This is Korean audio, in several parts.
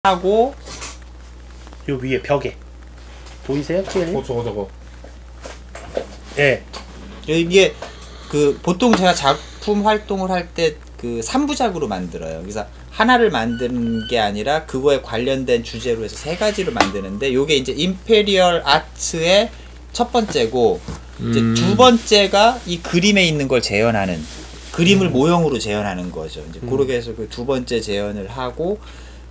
하고 요 위에 벽에 보이세요? 저거. 예. 이게 그 보통 제가 작품 활동을 할 때 그 3부작으로 만들어요. 그래서 하나를 만드는 게 아니라 그거에 관련된 주제로 해서 3가지로 만드는데 요게 이제 임페리얼 아트의 첫 번째고 이제 두 번째가 이 그림에 있는 걸 재현하는 그림을 모형으로 재현하는 거죠. 이제 그렇게 해서 그 두 번째 재현을 하고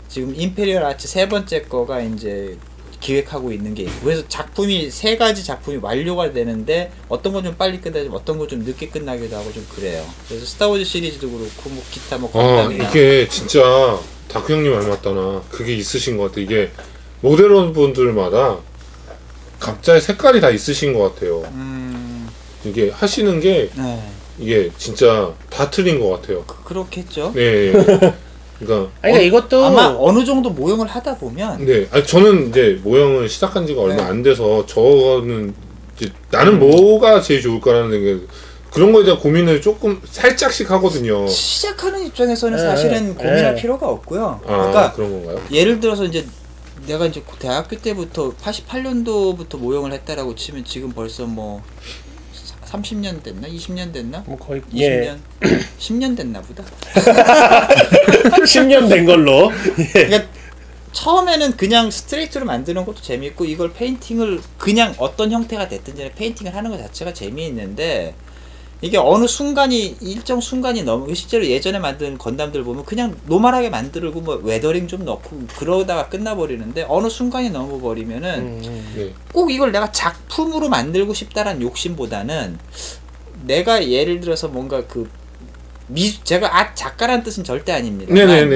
지금 임페리얼 아트 세 번째 거가 이제 기획하고 있는 게 있고 그래서 작품이 3가지 작품이 완료가 되는데 어떤 건 좀 빨리 끝나지만 어떤 건 좀 늦게 끝나기도 하고 좀 그래요. 그래서 스타워즈 시리즈도 그렇고 뭐 기타 뭐 건담이나 이게 진짜 다크 형님 말 맞다나 그게 있으신 것 같아. 이게 모델러 분들마다 각자의 색깔이 다 있으신 것 같아요. 이게 하시는 게 네. 이게 진짜 다 틀린 것 같아요. 그렇겠죠. 네. 그러니까 그러니까 이것도 아마 어느 정도 모형을 하다 보면 네. 아니, 저는 이제 모형을 시작한 지가 얼마 안 돼서 저는 이제 나는 뭐가 제일 좋을까라는 게 그런 거에 대한 고민을 조금 살짝씩 하거든요. 시작하는 입장에서는 사실은 고민할 필요가 없고요. 그러니까 그런 건가요? 예를 들어서 이제 내가 이제 대학교 때부터 88년도부터 모형을 했다라고 치면 지금 벌써 뭐 30년 됐나? 20년 됐나? 뭐 거의 20년 10년 됐나 보다. 10년 된 걸로. 그러니까 처음에는 그냥 스트레이트로 만드는 것도 재밌고 이걸 페인팅을 그냥 어떤 형태가 됐든 간에 페인팅을 하는 것 자체가 재미있는데 이게 어느 순간이 일정 순간이 넘어 실제로 예전에 만든 건담들 보면 그냥 노멀하게 만들고 뭐 웨더링 좀 넣고 그러다가 끝나버리는데 어느 순간이 넘어버리면은 네. 꼭 이걸 내가 작품으로 만들고 싶다라는 욕심보다는 내가 예를 들어서 뭔가 그 제가 작가라는 뜻은 절대 아닙니다.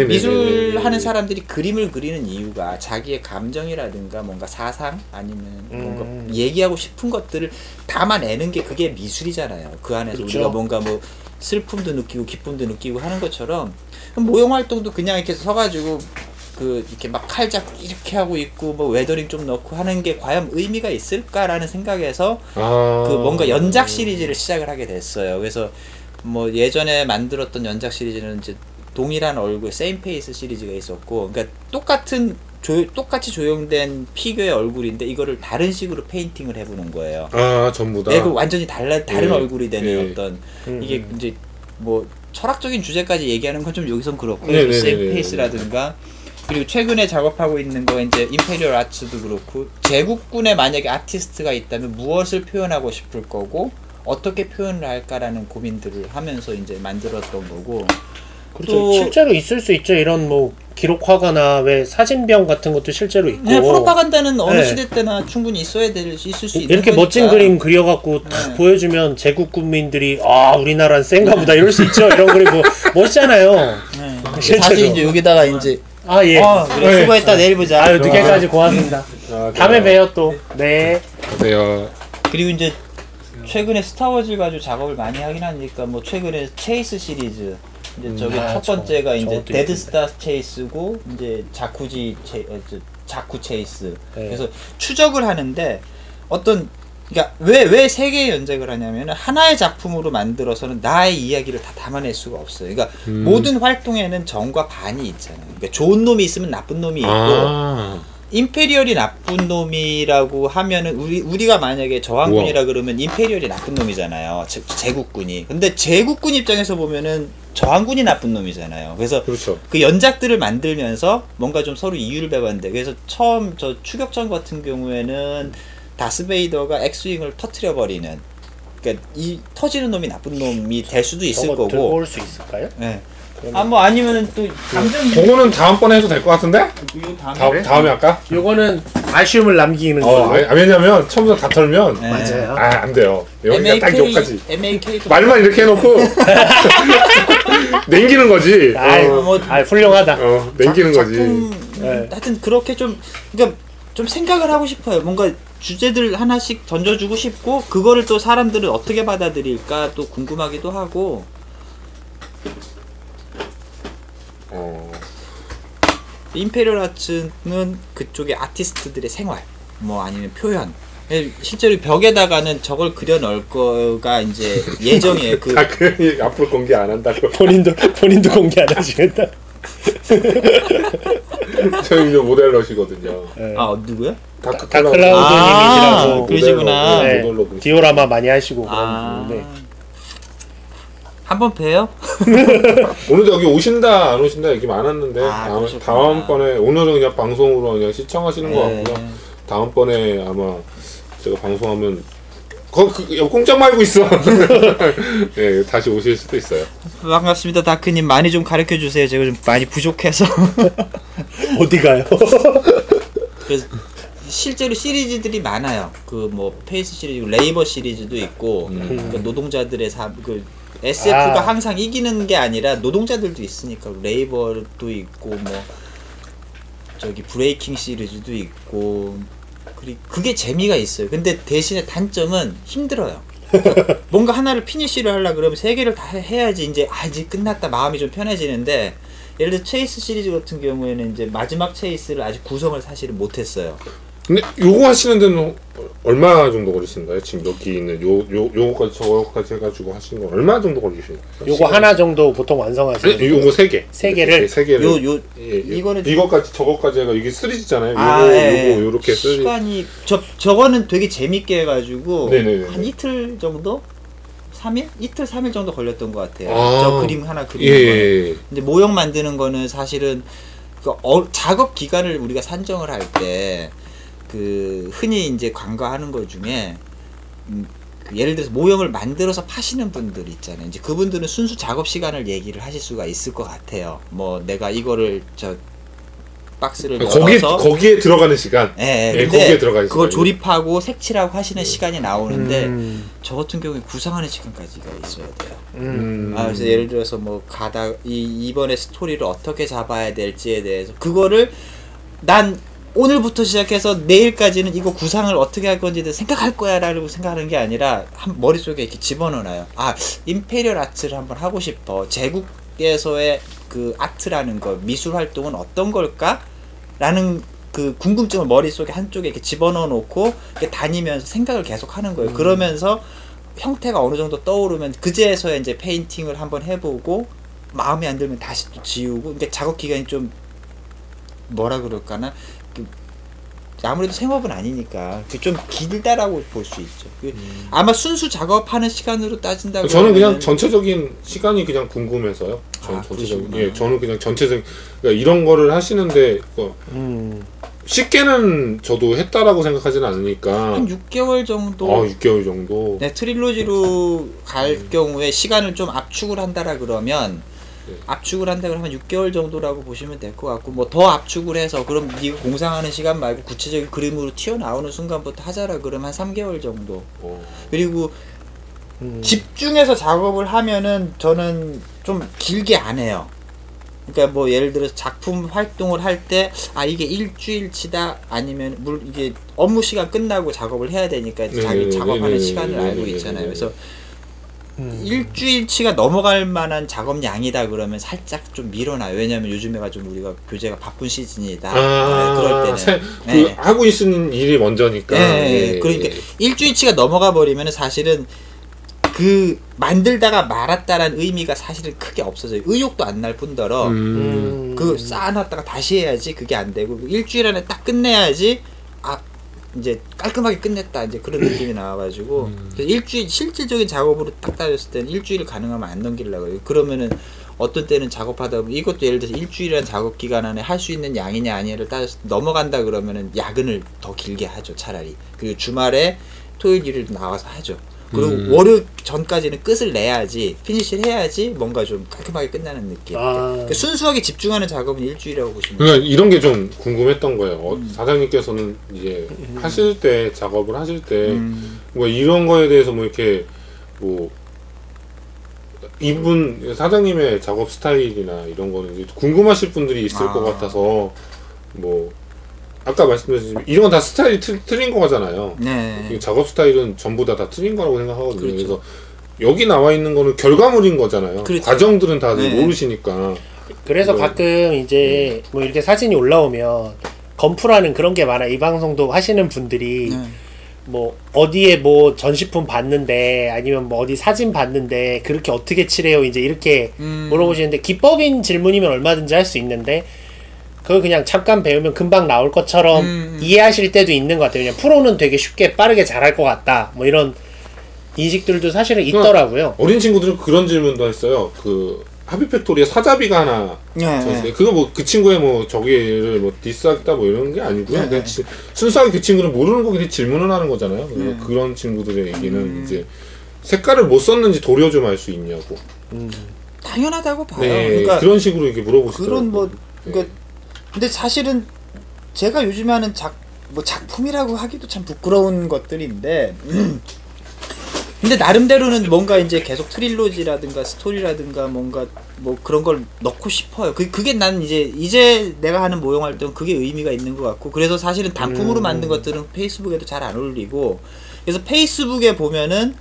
미술 하는 사람들이 그림을 그리는 이유가 자기의 감정이라든가 뭔가 사상 아니면 뭔가 얘기하고 싶은 것들을 담아내는 게 그게 미술이잖아요. 그 안에서 그렇죠. 우리가 뭔가 뭐 슬픔도 느끼고 기쁨도 느끼고 하는 것처럼 모형 활동도 그냥 이렇게 서가지고 그 이렇게 막 칼잡 이렇게 하고 있고 뭐 웨더링 좀 넣고 하는 게 과연 의미가 있을까라는 생각에서 그 뭔가 연작 시리즈를 시작을 하게 됐어요. 그래서 뭐 예전에 만들었던 연작 시리즈는 이제 동일한 얼굴 세임 페이스 시리즈가 있었고 그러니까 똑같이 조형된 피규어의 얼굴인데 이거를 다른 식으로 페인팅을 해보는 거예요. 전부 다. 네, 그 완전히 다른 얼굴이 되는 어떤 이게 이제 뭐 철학적인 주제까지 얘기하는 건 좀 여기선 그렇고 세임 페이스라든가 그리고 최근에 작업하고 있는 거 이제 임페리얼 아츠도 그렇고 제국군에 만약에 아티스트가 있다면 무엇을 표현하고 싶을 거고 어떻게 표현을 할까라는 고민들을 하면서 이제 만들었던 거고. 그렇죠. 실제로 있을 수 있죠. 이런 뭐 기록화가나 왜 사진병 같은 것도 실제로 있고. 네, 프로파간다는 어느 시대 때나 충분히 있을 수 있는 이렇게 거니까. 멋진 그림 그려갖고 딱 보여주면 제국 국민들이 우리나라는 센가 보다 이럴 수 있죠. 이런 그림 뭐 멋있잖아요. 실제로. 사실 이제 여기다가 이제 예. 그래, 수고했다. 내일 보자. 늦게까지 고맙습니다. 다음에 봬요 또. 네. 안녕하세요. 그리고 이제 최근에 스타워즈 가지고 작업을 많이 하긴 하니까 뭐 최근에 체이스 시리즈 이제 저게 첫 번째가 이제 데드스타 체이스고 이제 자쿠 체이스. 그래서 추적을 하는데 어떤 그러니까 왜 3개의 연작을 하냐면 하나의 작품으로 만들어서는 나의 이야기를 다 담아낼 수가 없어요. 그러니까 모든 활동에는 정과 반이 있잖아요. 그러니까 좋은 놈이 있으면 나쁜 놈이 있고 임페리얼이 나쁜 놈이라고 하면은 우리가 만약에 저항군이라 그러면 임페리얼이 나쁜 놈이잖아요. 제국군이. 근데 제국군 입장에서 보면은 저항군이 나쁜 놈이잖아요. 그래서 그렇죠. 그 연작들을 만들면서 뭔가 좀 서로 이유를 배웠는데 그래서 처음 저 추격전 같은 경우에는 다스베이더가 엑스윙을 터트려 버리는 그러니까 이 터지는 놈이 나쁜 놈이 될 수도 있을 거고. 들고 올 수 있을까요? 네. 뭐 아니면은 또 감정 그거는 다음번에 해도 될 것 같은데? 다음에 할까? 요거는 아쉬움을 남기는 걸로. 왜냐면 처음부터 다 털면 맞아요. 안 돼요. 여기가 딱 여기까지. MAK도 말만 이렇게 해놓고 냉기는 거지. 훌륭하다. 냉기는 거지. 하여튼 그렇게 좀 그러니까 좀 생각을 하고 싶어요. 뭔가 주제들 하나씩 던져주고 싶고 그거를 또 사람들은 어떻게 받아들일까 또 궁금하기도 하고. 임페리얼 아츠는 그쪽의 아티스트들의 생활, 뭐 아니면 표현. 실제로 벽에다가는 저걸 그려 넣을 거가 이제 예정이에요. 그 앞으로 공개 안 한다고. 본인도 공개 안 하시겠다. 저희 이제 모델러시거든요. 네. 아 누구야? 다크클라우드님이시라고. 그러시구나. 네, 디오라마 많이 하시고 그런 분인데. 한번 봬요? 오늘도 여기 오신다 안 오신다 얘기 많았는데 다음번에 오늘은 그냥 방송으로 그냥 시청하시는 것 같고요. 다음번에 아마 제가 방송하면 꼼짝 말고 있어. 네, 다시 오실 수도 있어요. 반갑습니다, 다크님. 많이 좀 가르쳐 주세요. 제가 좀 많이 부족해서. 어디 가요? 그래서 실제로 시리즈들이 많아요. 그 뭐 페이스 시리즈, 레이버 시리즈도 있고, 그러니까 노동자들의 그 SF가 항상 이기는 게 아니라 노동자들도 있으니까 레이버도 있고 뭐 저기 브레이킹 시리즈도 있고. 그게 재미가 있어요. 근데 대신에 단점은 힘들어요. 그러니까 뭔가 하나를 피니쉬를 하려고 그러면 세 개를 다 해야지 이제 이제 끝났다 마음이 좀 편해지는데, 예를 들어 체이스 시리즈 같은 경우에는 이제 마지막 체이스를 아직 구성을 사실은 못했어요. 근데 요거 하시는 데는 얼마 정도 걸리시는가요? 지금 여기 있는 요거까지 저거까지 해가지고 하시는 건 얼마 정도 걸리시나요? 요거 하나 정도 보통 완성하시는. 네? 요거 세 개. 세 개를. 이거는 이거까지 저거까지 해가 이게 3D잖아요. 요거 요렇게 3D. 시간이 저거는 되게 재밌게 해가지고 네네네. 한 이틀 정도? 3일? 이틀 3일 정도 걸렸던 것 같아요. 저 그림 하나 그리는 거예요. 근데 모형 만드는 거는 사실은 작업 기간을 우리가 산정을 할 때 그 흔히 이제 간과하는 것 중에 그 예를 들어서 모형을 만들어서 파시는 분들 있잖아요. 이제 그분들은 순수 작업 시간을 얘기를 하실 수가 있을 것 같아요. 뭐 내가 이거를 박스를 열어서 거기에 들어가는 시간. 근데 거기에 들어가는 그걸 시간. 조립하고 색칠하고 하시는 시간이 나오는데 저 같은 경우에 구상하는 시간까지가 있어야 돼요. 그래서 예를 들어서 뭐 이번에 스토리를 어떻게 잡아야 될지에 대해서 그거를 난 오늘부터 시작해서 내일까지는 이거 구상을 어떻게 할 건지 생각할 거야 라고 생각하는 게 아니라 머릿속에 이렇게 집어넣어요. 임페리얼 아트를 한번 하고 싶어. 제국에서의 그 아트라는 거, 미술 활동은 어떤 걸까? 라는 그 궁금증을 머릿속에 한쪽에 이렇게 집어넣어 놓고 이렇게 다니면서 생각을 계속 하는 거예요. 그러면서 형태가 어느 정도 떠오르면 그제서야 이제 페인팅을 한번 해보고 마음에 안 들면 다시 또 지우고. 그러니까 작업 기간이 좀 뭐라 그럴까나? 아무래도 생업은 아니니까 좀 길다라고 볼 수 있죠. 아마 순수 작업하는 시간으로 따진다고 저는 그냥 전체적인 시간이 그냥 궁금해서요. 저는 그냥 전체적인 그러니까 이런 거를 하시는데 쉽게는 저도 했다라고 생각하지는 않으니까 한 6개월 정도. 6개월 정도. 네, 트릴로지로 갈 경우에 시간을 좀 압축을 한다라 그러면. 압축을 한다 그러면 6개월 정도라고 보시면 될 것 같고, 뭐 더 압축을 해서 그럼 네가 공상하는 시간 말고 구체적인 그림으로 튀어나오는 순간부터 하자라 그러면 한 3개월 정도. 그리고 집중해서 작업을 하면은 저는 좀 길게 안 해요. 그러니까 뭐 예를 들어서 작품 활동을 할 때 이게 일주일치다 아니면 이게 업무 시간 끝나고 작업을 해야 되니까 자기 작업하는 시간을 알고 있잖아요. 그래서 일주일치가 넘어갈 만한 작업량이다 그러면 살짝 좀 밀어놔요. 왜냐면 요즘에가 좀 우리가 교재가 바쁜 시즌이다. 그럴 때는 하고 있는 일이 먼저니까. 그러니까 일주일치가 넘어가 버리면 사실은 그 만들다가 말았다라는 의미가 사실은 크게 없어져요. 의욕도 안 날 뿐더러 그 쌓아놨다가 다시 해야지 그게 안 되고 일주일 안에 딱 끝내야지 이제 깔끔하게 끝냈다 이제 그런 느낌이 나와가지고 일주일 실질적인 작업으로 딱 따졌을 때는 일주일 가능하면 안 넘기려고 해요. 그러면은 어떤 때는 작업하다 보면 이것도 예를 들어서 일주일이라는 작업 기간 안에 할 수 있는 양이냐 아니냐를 따져서 넘어간다 그러면은 야근을 더 길게 하죠. 차라리 그 주말에 토요일 일요일 나와서 하죠. 그리고 월요일 전까지는 끝을 내야지 피니시를 해야지 뭔가 좀 깔끔하게 끝나는 느낌. 그러니까 순수하게 집중하는 작업은 일주일이라고 보시면 돼요. 그러니까 이런 게 좀 궁금했던 거예요. 사장님께서는 이제 하실 때 작업을 하실 때 뭐 이런 거에 대해서 뭐 이렇게 뭐 이분 사장님의 작업 스타일이나 이런 거는 이제 궁금하실 분들이 있을 것 같아서 뭐 아까 말씀드렸지만 이런 건 다 스타일이 틀린 거잖아요. 네. 작업 스타일은 전부 다 틀린 거라고 생각하거든요. 그렇죠. 그래서 여기 나와 있는 거는 결과물인 거잖아요. 그렇죠. 과정들은 다들 모르시니까. 그래서 가끔 이제 뭐 이렇게 사진이 올라오면 건프라는 그런 게 많아. 이 방송도 하시는 분들이 뭐 어디에 뭐 전시품 봤는데 아니면 뭐 어디 사진 봤는데 그렇게 어떻게 칠해요 이제 이렇게 물어보시는데 기법인 질문이면 얼마든지 할 수 있는데 그걸 그냥 잠깐 배우면 금방 나올 것처럼 이해하실 때도 있는 것 같아요. 그냥 프로는 되게 쉽게 빠르게 잘할 것 같다 뭐 이런 인식들도 사실은 있더라고요. 어린 친구들은 그런 질문도 했어요. 그 하비팩토리에 사자비가 하나 그거 뭐 그 친구의 뭐 저기를 뭐 디스하겠다 뭐 이런 게 아니고요. 그냥 순수하게 그 친구는 모르는 거 그냥 질문을 하는 거잖아요. 그런 친구들의 얘기는 이제 색깔을 못 썼는지 도려 좀 알 수 있냐고. 당연하다고 봐요. 네, 그러니까 그런 식으로 이렇게 물어보시더라고요. 그런 뭐 그러니까 근데 사실은 제가 요즘에 하는 뭐 작품이라고 하기도 참 부끄러운 것들인데 근데 나름대로는 뭔가 이제 계속 트릴로지라든가 스토리라든가 뭔가 뭐 그런 걸 넣고 싶어요. 그게 난 이제 내가 하는 모형 활동 그게 의미가 있는 것 같고 그래서 사실은 단품으로 만든 것들은 페이스북에도 잘 안 어울리고 그래서 페이스북에 보면은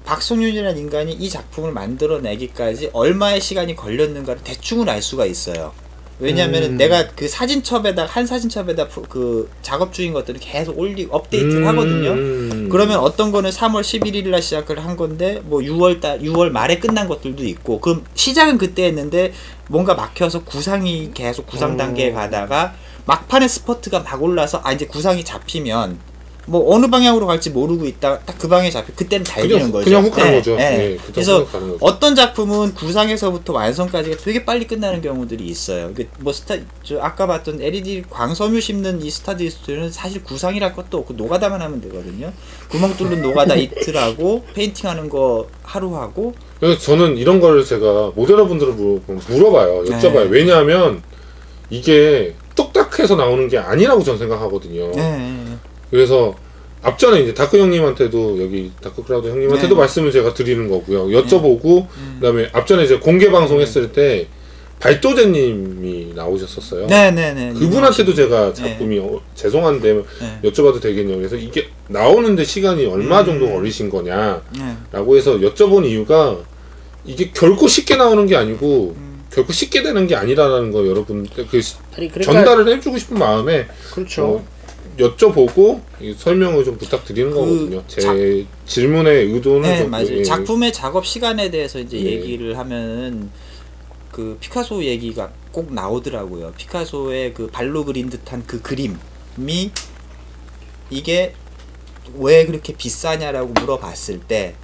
박성윤이라는 인간이 이 작품을 만들어내기까지 얼마의 시간이 걸렸는가를 대충은 알 수가 있어요. 왜냐면은 내가 그 사진첩에다 한 사진첩에다 그 작업 중인 것들을 계속 업데이트를 하거든요. 그러면 어떤 거는 3월 11일 날 시작을 한 건데 뭐 6월 말에 끝난 것들도 있고 그럼 시작은 그때 했는데 뭔가 막혀서 구상이 계속 구상 단계에 가다가 막판에 스퍼트가 막 올라서 이제 구상이 잡히면 뭐 어느 방향으로 갈지 모르고 있다가 딱 그 방향에 잡히 그때는 달리는 거죠. 그냥 훅 가는 거죠. 네, 그래서 어떤 작품은 구상에서부터 완성까지가 되게 빨리 끝나는 경우들이 있어요. 뭐 아까 봤던 LED 광섬유 씹는 이 스타디스트는 사실 구상이랄 것도 없고 노가다만 하면 되거든요. 구멍 뚫는 노가다 이틀하고 페인팅하는 거 하루 하고. 그래서 저는 이런 걸 제가 모델러분들을 물어봐요. 여쭤봐요. 왜냐하면 이게 뚝딱해서 나오는 게 아니라고 저는 생각하거든요. 그래서 앞전에 이제 다크 형님한테도 여기 다크 크라우드 형님한테도 말씀을 제가 드리는 거고요. 여쭤보고 그다음에 앞전에 이제 공개 방송했을 때 발도제님이 나오셨었어요. 그분한테도 제가 작품이 죄송한데 여쭤봐도 되겠냐고 그래서 이게 나오는데 시간이 얼마 정도 걸리신 거냐라고 해서 여쭤본 이유가 이게 결코 쉽게 나오는 게 아니고 결코 쉽게 되는 게 아니라는 거 여러분 그러니까 전달을 해주고 싶은 마음에 그렇죠. 여쭤보고 설명을 좀 부탁드리는 거거든요. 제 질문의 의도는 좀 맞아요. 작품의 작업 시간에 대해서 이제 얘기를 하면 그 피카소 얘기가 꼭 나오더라고요. 피카소의 그 발로 그린 듯한 그 그림이 이게 왜 그렇게 비싸냐라고 물어봤을 때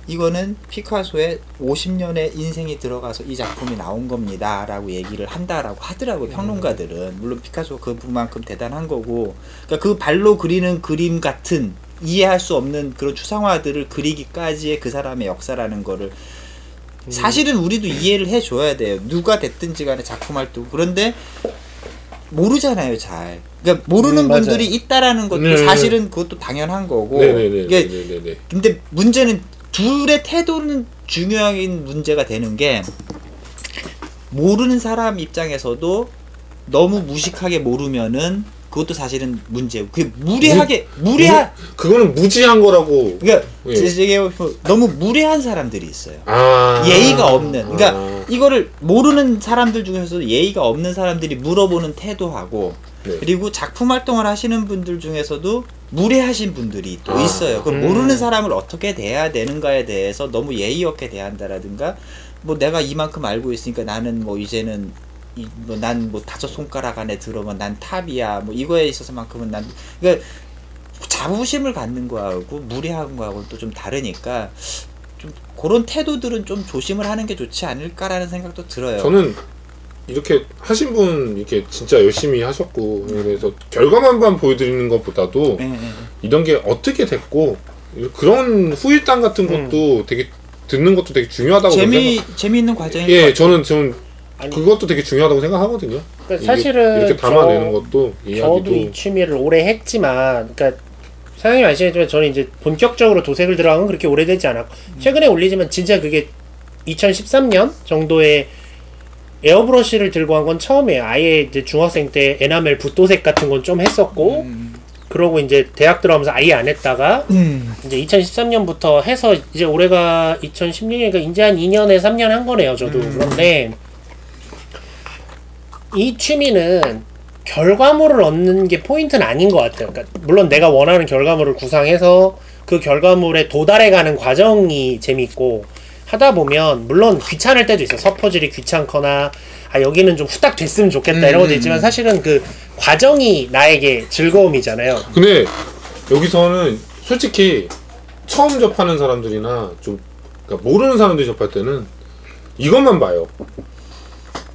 이거는 피카소의 50년의 인생이 들어가서 이 작품이 나온 겁니다 라고 얘기를 한다라고 하더라고요. 평론가들은. 물론 피카소 그만큼 대단한 거고 그러니까 그 발로 그리는 그림 같은 이해할 수 없는 그런 추상화들을 그리기까지의 그 사람의 역사라는 거를 사실은 우리도 이해를 해줘야 돼요. 누가 됐든지 간에 작품 활동. 그런데 모르잖아요, 잘. 그러니까 모르는 분들이 있다라는 것도 사실은 그것도 당연한 거고. 근데 문제는 둘의 태도는 중요한 문제가 되는 게 모르는 사람 입장에서도 너무 무식하게 모르면은 그것도 사실은 문제고 그게 그거는 무지한 거라고. 그러니까 너무 무례한 사람들이 있어요. 예의가 없는. 그러니까 이거를 모르는 사람들 중에서도 예의가 없는 사람들이 물어보는 태도하고 그리고 작품 활동을 하시는 분들 중에서도 무례하신 분들이 또 있어요. 그럼 모르는 사람을 어떻게 대해야 되는가에 대해서 너무 예의 없게 대한다라든가 뭐 내가 이만큼 알고 있으니까 나는 뭐 이제는 난 뭐 5손가락 안에 들어면 난 탑이야 뭐 이거에 있어서만큼은 난 그러니까 자부심을 갖는 거하고 무례한 거하고는 또 좀 다르니까 좀 그런 태도들은 좀 조심을 하는 게 좋지 않을까라는 생각도 들어요. 저는 이렇게 하신 분 이렇게 진짜 열심히 하셨고 그래서 결과만 보여드리는 것보다도 이런 게 어떻게 됐고 그런 후일담 같은 것도 되게 듣는 것도 되게 중요하다고 재미있는 과정인 것 같아요. 저는 그것도 되게 중요하다고 생각하거든요. 그러니까 사실은 이렇게 담아내는 것도 이야기도. 저도 이 취미를 오래 했지만, 그러니까 사장님 아시겠지만 저는 이제 본격적으로 도색을 들어간 건 그렇게 오래되지 않았고 최근에 올리지만 진짜 그게 2013년 정도에 에어브러쉬를 들고 한 건 처음이에요. 아예 이제 중학생 때 에나멜 붓도색 같은 건 좀 했었고 그러고 이제 대학 들어가면서 아예 안 했다가 이제 2013년부터 해서 이제 올해가 2016년이니까 이제 한 2년에 3년 한 거네요. 저도 그런데 이 취미는 결과물을 얻는 게 포인트는 아닌 것 같아요. 그러니까 물론 내가 원하는 결과물을 구상해서 그 결과물에 도달해가는 과정이 재밌고 하다 보면 물론 귀찮을 때도 있어. 서퍼즐이 귀찮거나 아 여기는 좀 후딱 됐으면 좋겠다 이런 것도 있지만 사실은 그 과정이 나에게 즐거움이잖아요. 근데 여기서는 솔직히 처음 접하는 사람들이나 좀 그러니까 모르는 사람들이 접할 때는 이것만 봐요.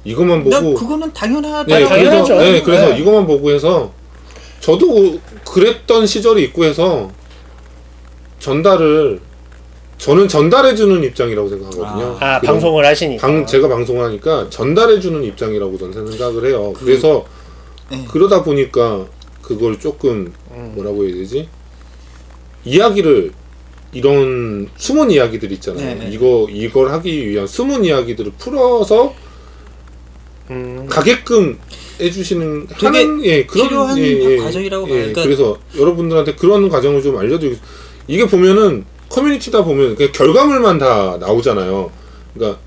이것만 보고 그거는 당연하다. 네, 당연하죠. 그래서 이것만 보고 해서 저도 그랬던 시절이 있고 해서 저는 전달해주는 입장이라고 생각하거든요. 방송을 하시니까. 제가 방송을 하니까 전달해주는 입장이라고 저는 생각을 해요. 그래서 그러다 보니까 그걸 조금 뭐라고 해야 되지? 이야기를 이런 숨은 이야기들 있잖아요. 이걸 하기 위한 숨은 이야기들을 풀어서 가게끔 해주시는 하는 그런 필요한 과정이라고 봐요. 그러니까 그래서 여러분들한테 그런 과정을 좀 알려드리고 이게 보면은 커뮤니티다 보면 그냥 결과물만 다 나오잖아요. 그러니까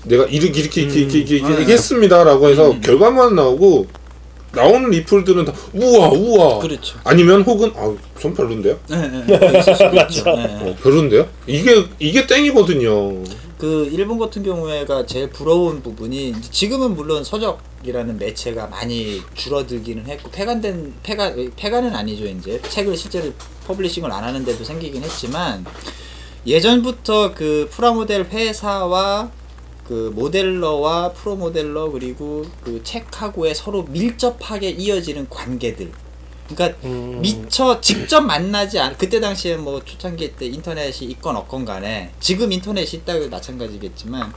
내가 이렇게 했습니다라고 해서 결과만 나오고 나오는 리플들은 다 우와 그렇죠. 아니면 혹은 전 별론데요? 맞아. 별론데요? 이게 땡이거든요. 그 일본 같은 경우에가 제일 부러운 부분이 지금은 물론 서적이라는 매체가 많이 줄어들기는 했고 폐간은 아니죠. 이제 책을 실제로 퍼블리싱을 안 하는데도 생기긴 했지만 예전부터 그 프라모델 회사와 그 모델러와 프로모델러 그리고 그 책하고의 서로 밀접하게 이어지는 관계들. 그러니까 미처 직접 만나지 않 그때 당시에 뭐 초창기 때 인터넷이 있건 없건 간에 지금 인터넷이 있다고 마찬가지겠지만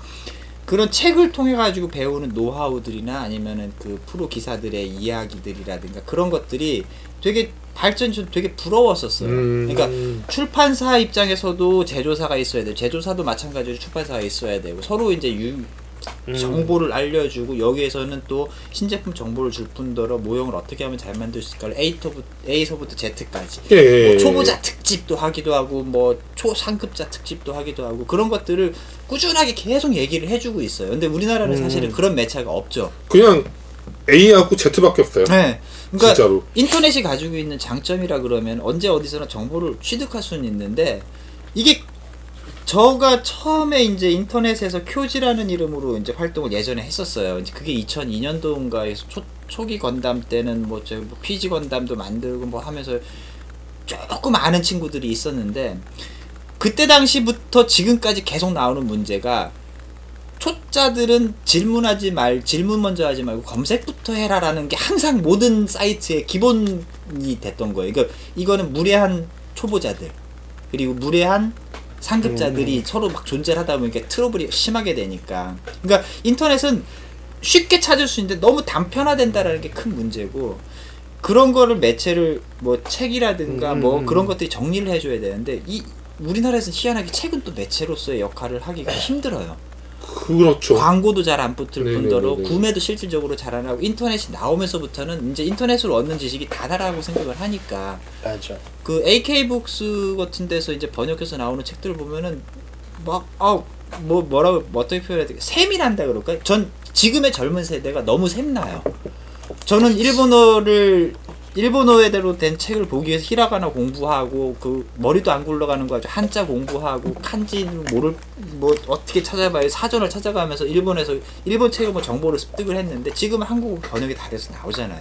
그런 책을 통해 가지고 배우는 노하우들이나 아니면은 그 프로 기사들의 이야기들이라든가 그런 것들이 되게 발전이 좀 되게 부러웠었어요. 그러니까 출판사 입장에서도 제조사가 있어야 돼요. 제조사도 마찬가지로 출판사가 있어야 되고 서로 이제 정보를 알려주고 여기에서는 또 신제품 정보를 줄 뿐더러 모형을 어떻게 하면 잘 만들 수 있을까 A서부터 Z까지 뭐 초보자 특집도 하기도 하고 뭐 초상급자 특집도 하기도 하고 그런 것들을 꾸준하게 계속 얘기를 해주고 있어요. 근데 우리나라는 사실은 그런 매체가 없죠. 그냥 A하고 Z밖에 없어요. 네. 그러니까 진짜로. 인터넷이 가지고 있는 장점이라 그러면 언제 어디서나 정보를 취득할 수는 있는데 이게 저가 처음에 이제 인터넷에서 큐지라는 이름으로 이제 활동을 예전에 했었어요. 이제 그게 2002년도인가에서 초기 건담 때는 뭐 PG 건담도 만들고 뭐 하면서 조금 아는 친구들이 있었는데 그때 당시부터 지금까지 계속 나오는 문제가 초짜들은 질문 먼저 하지 말고 검색부터 해라라는 게 항상 모든 사이트의 기본이 됐던 거예요. 그러니까 이거는 무례한 초보자들 그리고 무례한 상급자들이 서로 막 존재를 하다 보니까 트러블이 심하게 되니까. 그러니까 인터넷은 쉽게 찾을 수 있는데 너무 단편화된다라는 게 큰 문제고 그런 거를 매체를 뭐 책이라든가 뭐 그런 것들이 정리를 해줘야 되는데 우리나라에서는 희한하게 책은 또 매체로서의 역할을 하기가 힘들어요. 그렇죠. 광고도 잘 안 붙을 뿐더러 네네네네. 구매도 실질적으로 잘 안 하고 인터넷이 나오면서부터는 이제 인터넷으로 얻는 지식이 다다라고 생각을 하니까 맞아. 그 AK북스 같은 데서 이제 번역해서 나오는 책들을 보면은 막 뭐라고 어떻게 표현해야 되지? 샘이 난다 그럴까? 전 지금의 젊은 세대가 너무 샘나요. 저는 일본어대로 된 책을 보기 위해서 히라가나 공부하고 그 머리도 안 굴러가는 거 아주 한자 공부하고 kan지는 뭐 어떻게 찾아봐요 사전을 찾아가면서 일본에서 일본 책을 뭐 정보를 습득을 했는데 지금은 한국어 번역이 다 돼서 나오잖아요.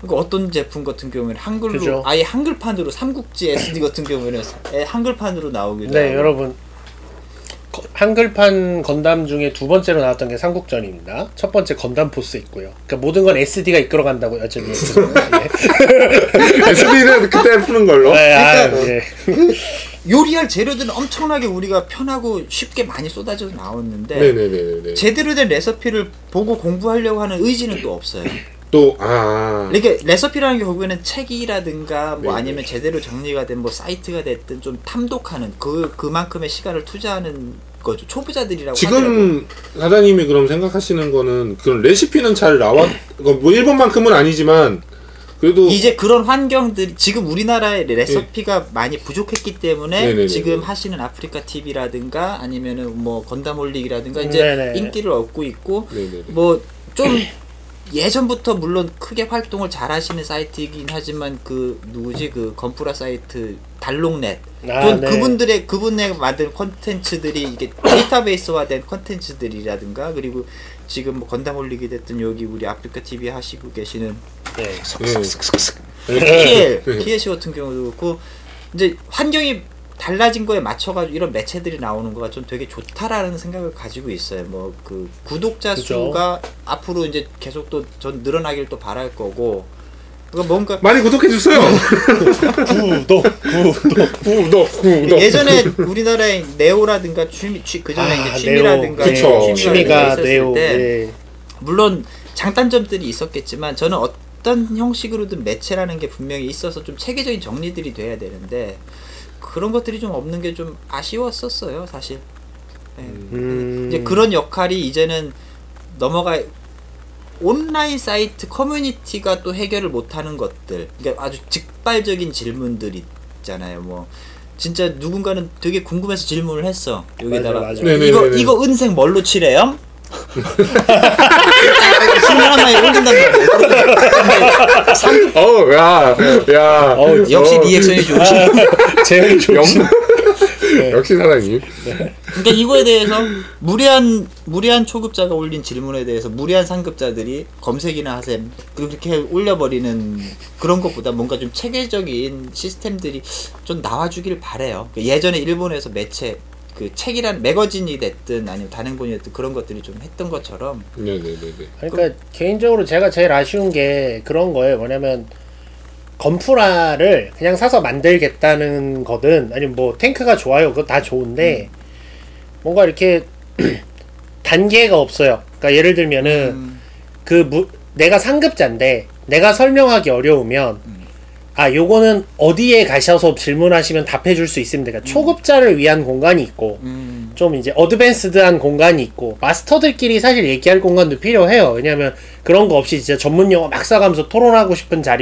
그러니까 어떤 제품 같은 경우에는 한글로 그죠. 아예 한글판으로 삼국지 SD 같은 경우에는 한글판으로 나오기도 네, 하고. 여러분. 한글판 건담 중에 두 번째로 나왔던 게 삼국전입니다. 첫 번째 건담 포스 있고요. 그러니까 모든 건 SD가 이끌어간다고요. 어차피 SD는 그때 푸는 걸로. 네, 요리할 재료들은 엄청나게 우리가 편하고 쉽게 많이 쏟아져서 나왔는데 네네네네. 제대로 된 레시피를 보고 공부하려고 하는 의지는 또 없어요. 그러니까 레시피라는 게 결국에는 책이라든가 뭐 네네. 아니면 제대로 정리가 된 뭐 사이트가 됐든 좀 탐독하는 그만큼의 시간을 투자하는 거죠. 초보자들이라고 지금 사장님이 그럼 생각하시는 거는 그런 레시피는 잘 뭐 일본만큼은 아니지만 그래도 이제 그런 환경들이 지금 우리나라의 레시피가 많이 부족했기 때문에 네네네네. 지금 하시는 아프리카 TV라든가 아니면은 뭐 건담 올리기라든가 이제 네네. 인기를 얻고 있고 네네네. 뭐 좀 예전부터 물론 크게 활동을 잘 하시는 사이트이긴 하지만 그 누구지 그 건프라 사이트 달롱넷 네. 그분의 만든 콘텐츠들이 이게 데이터베이스화된 콘텐츠들이라든가 그리고 지금 뭐 건담 올리게 됐든 여기 우리 아프리카 TV 하시고 계시는 키엘 씨 같은 경우도 그렇고 이제 환경이 달라진 거에 맞춰가지고 이런 매체들이 나오는 거가 좀 되게 좋다라는 생각을 가지고 있어요. 뭐 그 구독자 그쵸. 수가 앞으로 이제 계속 또 전 늘어나길 또 바랄 거고. 그러니까 뭔가 많이 구독해 주세요. 구독. 예전에 우리나라에 네오라든가 그전에 이제 취미라든가 취미가 네오. 네. 물론 장단점들이 있었겠지만 저는 어떤 형식으로든 매체라는 게 분명히 있어서 좀 체계적인 정리들이 돼야 되는데. 그런 것들이 좀 없는 게 좀 아쉬웠었어요, 사실. 네. 이제 그런 역할이 이제는 온라인 사이트 커뮤니티가 또 해결을 못하는 것들, 그러니까 아주 직발적인 질문들 있잖아요. 뭐 진짜 누군가는 되게 궁금해서 질문을 했어. 여기다가 맞아. 이거 은색 뭘로 칠해요? 질문 한마디 올린단 말이야. 역시 리액션이 좋으시네. 제일 좋으시네. 역시 사장님. 그러니까 이거에 대해서 무리한 초급자가 올린 질문에 대해서 무리한 상급자들이 검색이나 하셈 그렇게 올려버리는 그런 것보다 뭔가 좀 체계적인 시스템들이 좀 나와주길 바래요. 예전에 일본에서 매체 그 책이란 매거진이 됐든 아니면 단행본이 됐든 그런 것들이 좀 했던 것처럼. 네네네. 그러니까 개인적으로 제가 제일 아쉬운 게 그런 거예요. 뭐냐면 건프라를 그냥 사서 만들겠다는 거든 아니면 뭐 탱크가 좋아요. 그거 다 좋은데 뭔가 이렇게 단계가 없어요. 그러니까 예를 들면은 내가 상급자인데 내가 설명하기 어려우면 요거는 어디에 가셔서 질문하시면 답해줄 수 있습니다. 그러니까 초급자를 위한 공간이 있고 좀 이제 어드밴스드한 공간이 있고 마스터들끼리 사실 얘기할 공간도 필요해요. 왜냐면 그런 거 없이 진짜 전문 용어 막 써가면서 토론하고 싶은 자리